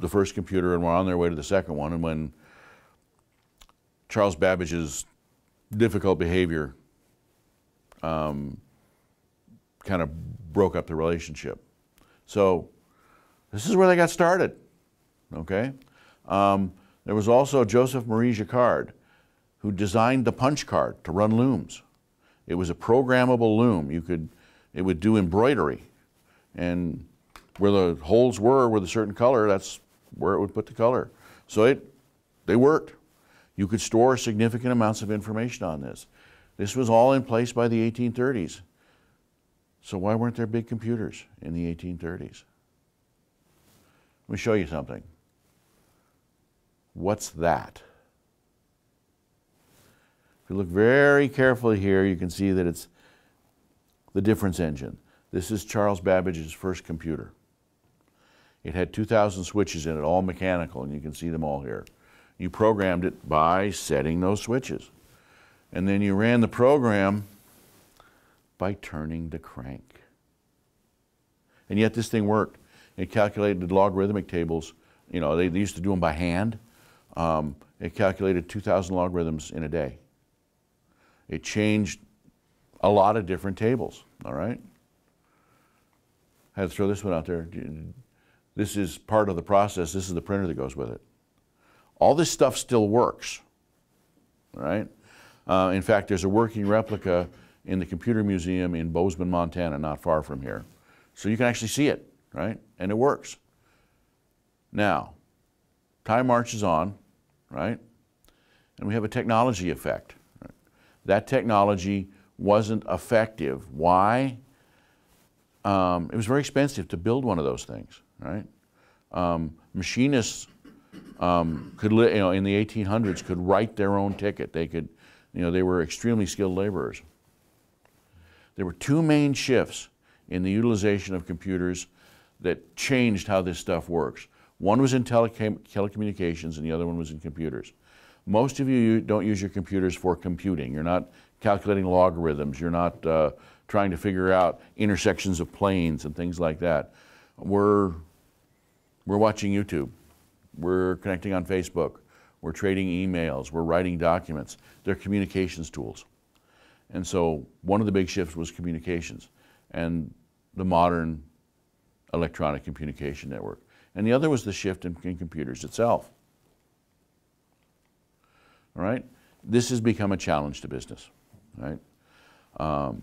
the first computer and were on their way to the second one, and when Charles Babbage's difficult behavior kind of broke up the relationship. So this is where they got started, okay? There was also Joseph Marie Jacquard, who designed the punch card to run looms. It was a programmable loom. It would do embroidery, and where the holes were with a certain color, that's where it would put the color. So they worked. You could store significant amounts of information on this. This was all in place by the 1830s. So why weren't there big computers in the 1830s? Let me show you something. What's that? If you look very carefully here, you can see that it's the difference engine. This is Charles Babbage's first computer. It had 2,000 switches in it, all mechanical, and you can see them all here. You programmed it by setting those switches. And then you ran the program by turning the crank. And yet this thing worked. It calculated logarithmic tables. You know, they used to do them by hand. It calculated 2,000 logarithms in a day. It changed a lot of different tables, all right? I had to throw this one out there. This is part of the process. This is the printer that goes with it. All this stuff still works, all right? In fact, there's a working replica in the Computer Museum in Bozeman, Montana, not far from here. So you can actually see it, right? And it works. Now, time marches on, right? And we have a technology effect. Right? That technology wasn't effective. Why? It was very expensive to build one of those things, right? Machinists could, in the 1800s, could write their own ticket. They could, they were extremely skilled laborers. There were two main shifts in the utilization of computers that changed how this stuff works. One was in telecommunications and the other one was in computers. Most of you don't use your computers for computing. You're not calculating logarithms. You're not trying to figure out intersections of planes and things like that. We're watching YouTube. We're connecting on Facebook. We're trading emails. We're writing documents. They're communications tools. And so one of the big shifts was communications and the modern electronic communication network. And the other was the shift in computers itself. All right? This has become a challenge to business. Right?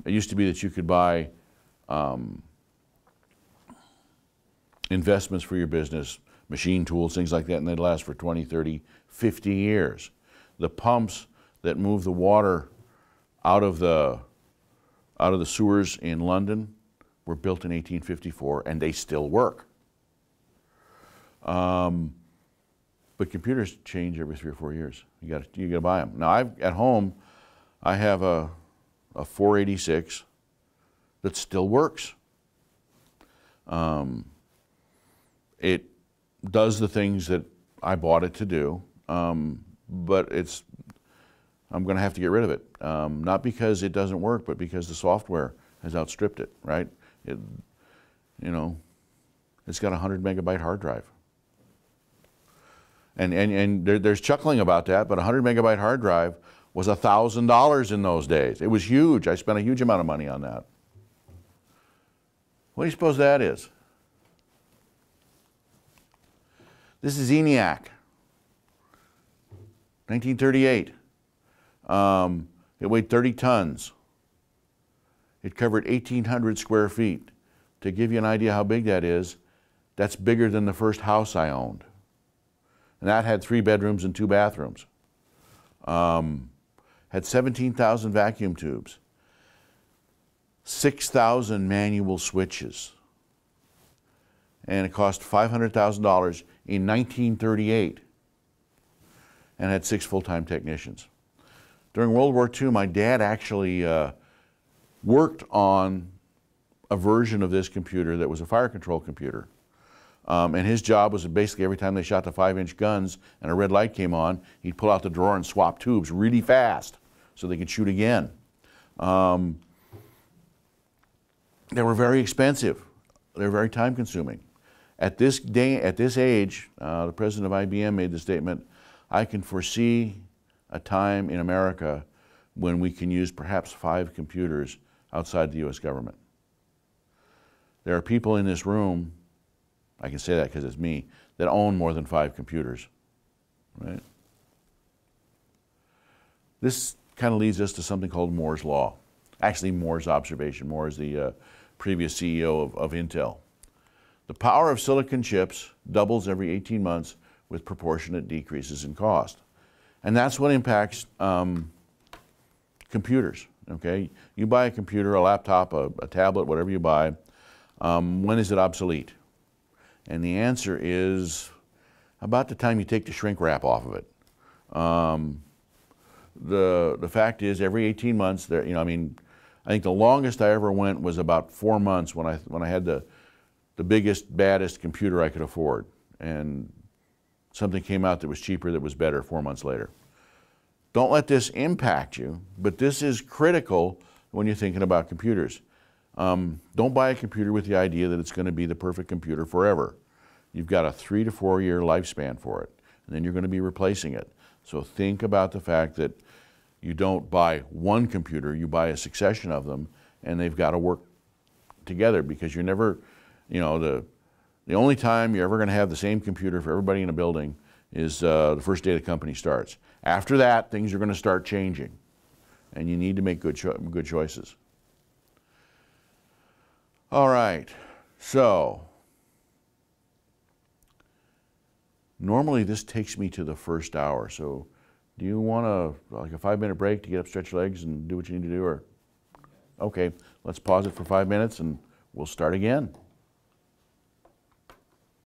It used to be that you could buy investments for your business, machine tools, things like that, and they'd last for 20, 30, 50 years. The pumps that move the water out of the sewers in London were built in 1854, and they still work. But computers change every 3 or 4 years. You got to buy them. Now, at home, I have a 486 that still works. It does the things that I bought it to do, but I'm going to have to get rid of it. Not because it doesn't work, but because the software has outstripped it, right? It's got a 100 megabyte hard drive. And there's chuckling about that, but a 100 megabyte hard drive was $1,000 in those days. It was huge. I spent a huge amount of money on that. What do you suppose that is? This is ENIAC, 1938. It weighed 30 tons. It covered 1,800 square feet. To give you an idea how big that is, that's bigger than the first house I owned. And that had 3 bedrooms and 2 bathrooms. Had 17,000 vacuum tubes, 6,000 manual switches, and it cost $500,000 in 1938, and had 6 full-time technicians. During World War II, my dad actually worked on a version of this computer that was a fire control computer. And his job was basically every time they shot the 5-inch guns and a red light came on, he'd pull out the drawer and swap tubes really fast so they could shoot again. They were very expensive. They were very time consuming. At this age, the president of IBM made the statement, I can foresee a time in America when we can use perhaps 5 computers outside the U.S. government. There are people in this room, I can say that because it's me, that own more than 5 computers, right? This kind of leads us to something called Moore's Law. Actually, Moore's observation. Moore is the previous CEO of Intel. The power of silicon chips doubles every 18 months with proportionate decreases in cost. And that's what impacts computers, okay? You buy a computer, a laptop, a tablet, whatever you buy, when is it obsolete? And the answer is about the time you take the shrink wrap off of it. The fact is, every 18 months, there, you know, I mean, I think the longest I ever went was about 4 months when I had the biggest, baddest computer I could afford, and something came out that was cheaper, that was better 4 months later. Don't let this impact you, but this is critical when you're thinking about computers. Don't buy a computer with the idea that it's going to be the perfect computer forever. You've got a 3 to 4 year lifespan for it, and then you're going to be replacing it. So think about the fact that you don't buy one computer, you buy a succession of them, and they've got to work together, because you're never, you know, the only time you're ever going to have the same computer for everybody in a building is the first day the company starts. After that, things are going to start changing, and you need to make good choices. All right, so normally this takes me to the first hour, so do you want like a 5-minute break to get up, stretch your legs, and do what you need to do? Or okay, let's pause it for 5 minutes and we'll start again.